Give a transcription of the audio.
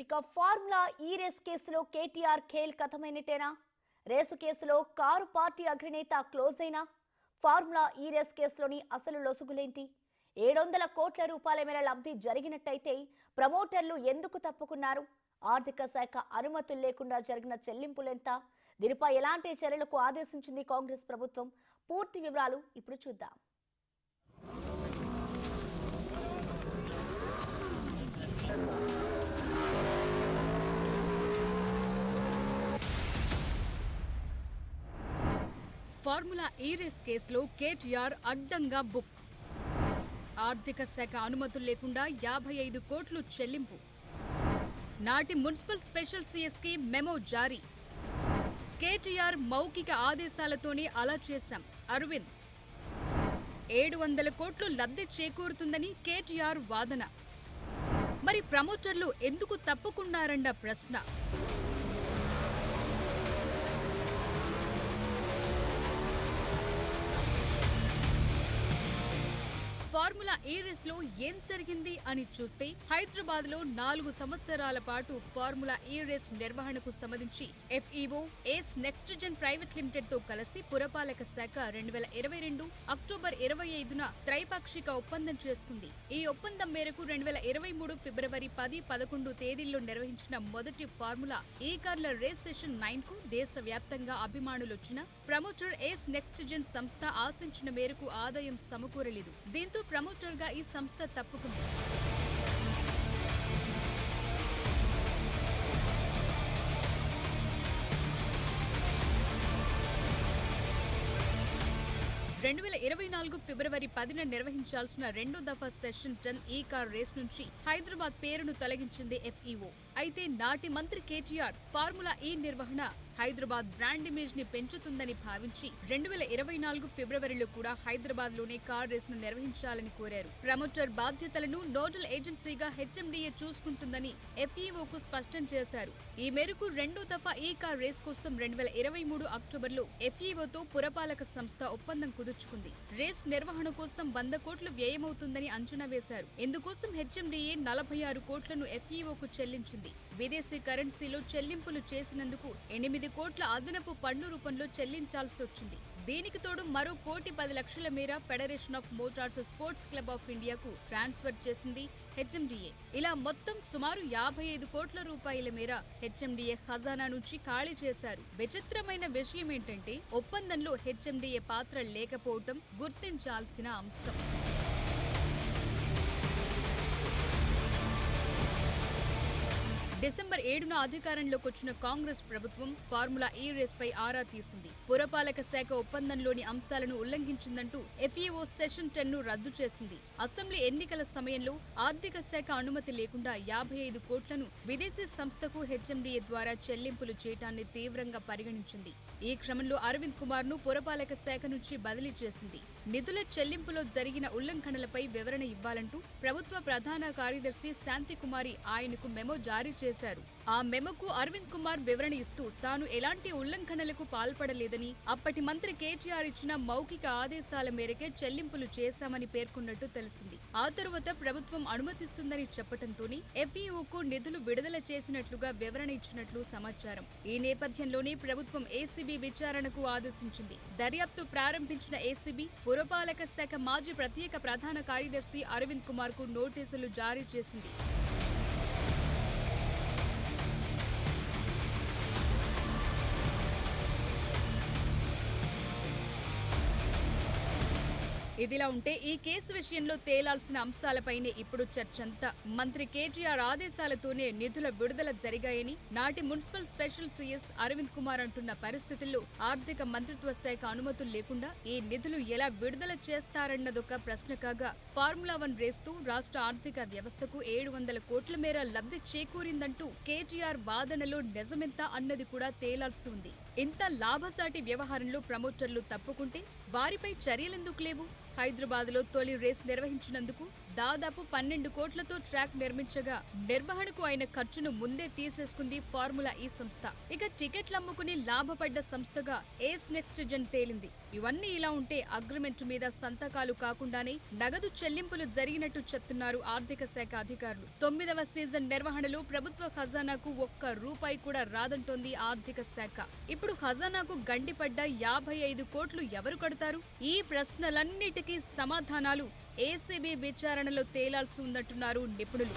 ఇక ఫార్ములా ఈ రేస్ కేసులో కేటీఆర్ ఖేల్ కథమైనట్టేనా? రేసు కేసులో కారు పార్టీ అగ్రనేత క్లోజ్ అయినా? ఫార్ములా ఈ రేస్ కేసులోని అసలు లొసుగులేంటి? 700 కోట్ల రూపాయల మేర లబ్ధి జరిగినట్టయితే ప్రమోటర్లు ఎందుకు తప్పుకున్నారు? ఆర్థిక శాఖ అనుమతులు లేకుండా జరిగిన చెల్లింపులెంత? దీనిపై ఎలాంటి చర్యలకు ఆదేశించింది కాంగ్రెస్ ప్రభుత్వం? పూర్తి వివరాలు ఇప్పుడు చూద్దాం. ఫార్ములా ఈ రేస్ కేసులో కేటీఆర్ అడ్డంగా బుక్. ఆర్థిక శాఖ అనుమతులు లేకుండా 55 కోట్లు చెల్లింపు. నాటి మున్సిపల్ స్పెషల్ సిఎస్కి మెమో జారీ. కేటీఆర్ మౌఖిక ఆదేశాలతోనే అలా చేశాం అరవింద్. 700 కోట్లు లబ్ధి చేకూరుతుందని కేటీఆర్ వాదన. మరి ప్రమోటర్లు ఎందుకు తప్పుకున్నారన్న ప్రశ్న. ఫార్ములా ఈ రేస్ లో ఏం జరిగింది అని చూస్తే హైదరాబాద్ లో 4 సంవత్సరాల పాటు ఫార్ములా ఈ రేస్ నిర్వహణకు సంబంధించి ఎఫ్ఈఓ ఏస్ నెక్స్ట్ జెన్ ప్రైవేట్ లిమిటెడ్ తో కలిసి పురపాలక శాఖ 2022 అక్టోబర్ 25న త్రైపాక్షిక ఒప్పందం చేసుకుంది. ఈ ఒప్పందం మేరకు 2023 ఫిబ్రవరి 10, 11 తేదీల్లో నిర్వహించిన మొదటి ఫార్ములా ఈ కార్ల రేస్ సెషన్ 9 కు దేశవ్యాప్తంగా అభిమానులొచ్చిన ప్రమోటర్ ఏస్ నెక్స్ట్ జెన్ సంస్థ ఆశించిన మేరకు ఆదాయం సమకూరలేదు. దీంతో ప్రమోటర్ గా ఈ సంస్థ తప్పుకుంది. ఫిబ్రవరి 10న నిర్వహించాల్సిన రెండో దఫా సెషన్ 10 ఈ కార్ రేస్ నుంచి హైదరాబాద్ పేరును తొలగించింది ఎఫ్ఈఓ. అయితే నాటి మంత్రి కేటీఆర్ ఫార్ములా ఈ నిర్వహణ హైదరాబాద్ బ్రాండ్ ఇమేజ్ ని పెంచుతుందని భావించి 2024 ఫిబ్రవరిలో కూడా హైదరాబాద్ లోనే కార్ రేస్ ను నిర్వహించాలని కోరారు. ప్రమోటర్ బాధ్యతలను నోడల్ ఏజెన్సీగా హెచ్ఎండిఏ చూసుకుంటుందని ఎఫ్ఈఓకు స్పష్టం చేశారు. ఈ మేరకు రెండో దఫా ఈ కార్ రేస్ కోసం 2023 అక్టోబర్లో ఎఫ్ఈఓతో పురపాలక సంస్థ ఒప్పందం కుదుర్చుకుంది. రేస్ నిర్వహణ కోసం 100 కోట్లు వ్యయమవుతుందని అంచనా వేశారు. ఇందుకోసం హెచ్ఎండిఏ 46 కోట్లను ఎఫ్ఈఓకు చెల్లించింది. విదేశీ కరెన్సీలో చెల్లింపులు చేసినందుకు 8 కోట్ల అదనపు పన్ను రూపంలో చెల్లించాల్సి వచ్చింది. దీనికి తోడు మరో 1,10,00,000 మేర federation of Motors sports club of ఇండియాకు ట్రాన్స్ఫర్ చేసింది హెచ్ఎండిఏ. ఇలా మొత్తం సుమారు 55 కోట్ల రూపాయల మేర హెచ్ఎండిఏ ఖజానా నుంచి ఖాళీ చేశారు. విచిత్రమైన విషయం ఏంటంటే ఒప్పందంలో హెచ్ఎండిఏ పాత్ర లేకపోవటం గుర్తించాల్సిన అంశం. డిసెంబర్ 7న అధికారంలోకి వచ్చిన కాంగ్రెస్ ప్రభుత్వం ఫార్ములా ఈ రేస్ పై ఆరా తీసింది. పురపాలక శాఖ ఒప్పందంలోని అంశాలను ఉల్లంఘించిందంటూ ఎఫ్ఈఓ సెషన్ 10ను రద్దు చేసింది. అసెంబ్లీ ఎన్నికల సమయంలో ఆర్థిక శాఖ అనుమతి లేకుండా 55 కోట్లను విదేశీ సంస్థకు హెచ్ఎండిఏ ద్వారా చెల్లింపులు చేయటాన్ని తీవ్రంగా పరిగణించింది. ఈ క్రమంలో అరవింద్ కుమార్ ను పురపాలక శాఖ నుంచి బదిలీ చేసింది. నిధుల చెల్లింపులో జరిగిన ఉల్లంఘనలపై వివరణ ఇవ్వాలంటూ ప్రభుత్వ ప్రధాన కార్యదర్శి శాంతికుమారి ఆయనకు మెమో జారీ చేశారు. ఆ మెమోకు అరవింద్ కుమార్ వివరణ ఇస్తూ తాను ఎలాంటి ఉల్లంఘనలకు పాల్పడలేదని, అప్పటి మంత్రి కేటీఆర్ ఇచ్చిన మౌఖిక ఆదేశాల మేరకే చెల్లింపులు చేశామని పేర్కొన్నట్టు తెలిసింది. ఆ తరువాత ప్రభుత్వం అనుమతిస్తుందని చెప్పడంతోనే ఎఫ్ఈఓకు నిధులు విడుదల చేసినట్లుగా వివరణ ఇచ్చినట్లు సమాచారం. ఈ నేపథ్యంలోనే ప్రభుత్వం ఏసీబీ విచారణకు ఆదేశించింది. దర్యాప్తు ప్రారంభించిన ఏసీబీ పురపాలక శాఖ మాజీ ప్రత్యేక ప్రధాన కార్యదర్శి అరవింద్ కుమార్ కు నోటీసులు జారీ చేసింది. ఇదిలా ఉంటే ఈ కేసు విషయంలో తేలాల్సిన అంశాలపైనే ఇప్పుడు చర్చంతా. మంత్రి కేటీఆర్ ఆదేశాలతోనే నిధుల విడుదల జరిగాయని నాటి municipal special CS Arvind Kumar అంటున్న పరిస్థితుల్లో ఆర్థిక మంత్రిత్వ శాఖ అనుమతులు లేకుండా ఈ నిధులు ఎలా విడుదల చేస్తారన్నదొక ప్రశ్న కాగా, ఫార్ములా 1 రేస్తూ రాష్ట్ర ఆర్థిక వ్యవస్థకు 700 కోట్ల మేర లబ్ధి చేకూరిందంటూ కేటీఆర్ వాదనలో నిజమెంత అన్నది కూడా తేలాల్సి ఉంది. ఇంత లాభసాటి వ్యవహారంలో ప్రమోటర్లు తప్పుకుంటే వారిపై చర్యలెందుకు లేవు? హైదరాబాద్ లో తొలి రేస్ నిర్వహించినందుకు దాదాపు 12 కోట్లతో ట్రాక్ నిర్మించగా నిర్వహణకు అయిన ఖర్చును ముందే తీసేసుకుంది ఫార్ములా ఈ సంస్థ. ఇక టికెట్లు అమ్ముకుని లాభపడ్డ సంస్థగా ఏస్ నెక్స్ట్ జెన్ తేలింది. ఇవన్నీ ఇలా ఉంటే అగ్రిమెంట్ మీద సంతకాలు కాకుండానే నగదు చెల్లింపులు జరిగినట్టు చెప్తున్నారు ఆర్థిక శాఖ అధికారులు. 9వ సీజన్ నిర్వహణలో ప్రభుత్వ ఖజానాకు ఒక్క రూపాయి కూడా రాదంటోంది ఆర్థిక శాఖ. ఇప్పుడు ఖజానాకు గండిపడ్డ 55 కోట్లు ఎవరు కడతారు? ఈ ప్రశ్నలన్నిటికీ సమాధానాలు ఏసీబీ విచారణలో తేలాల్సి ఉందంటున్నారు నిపుణులు.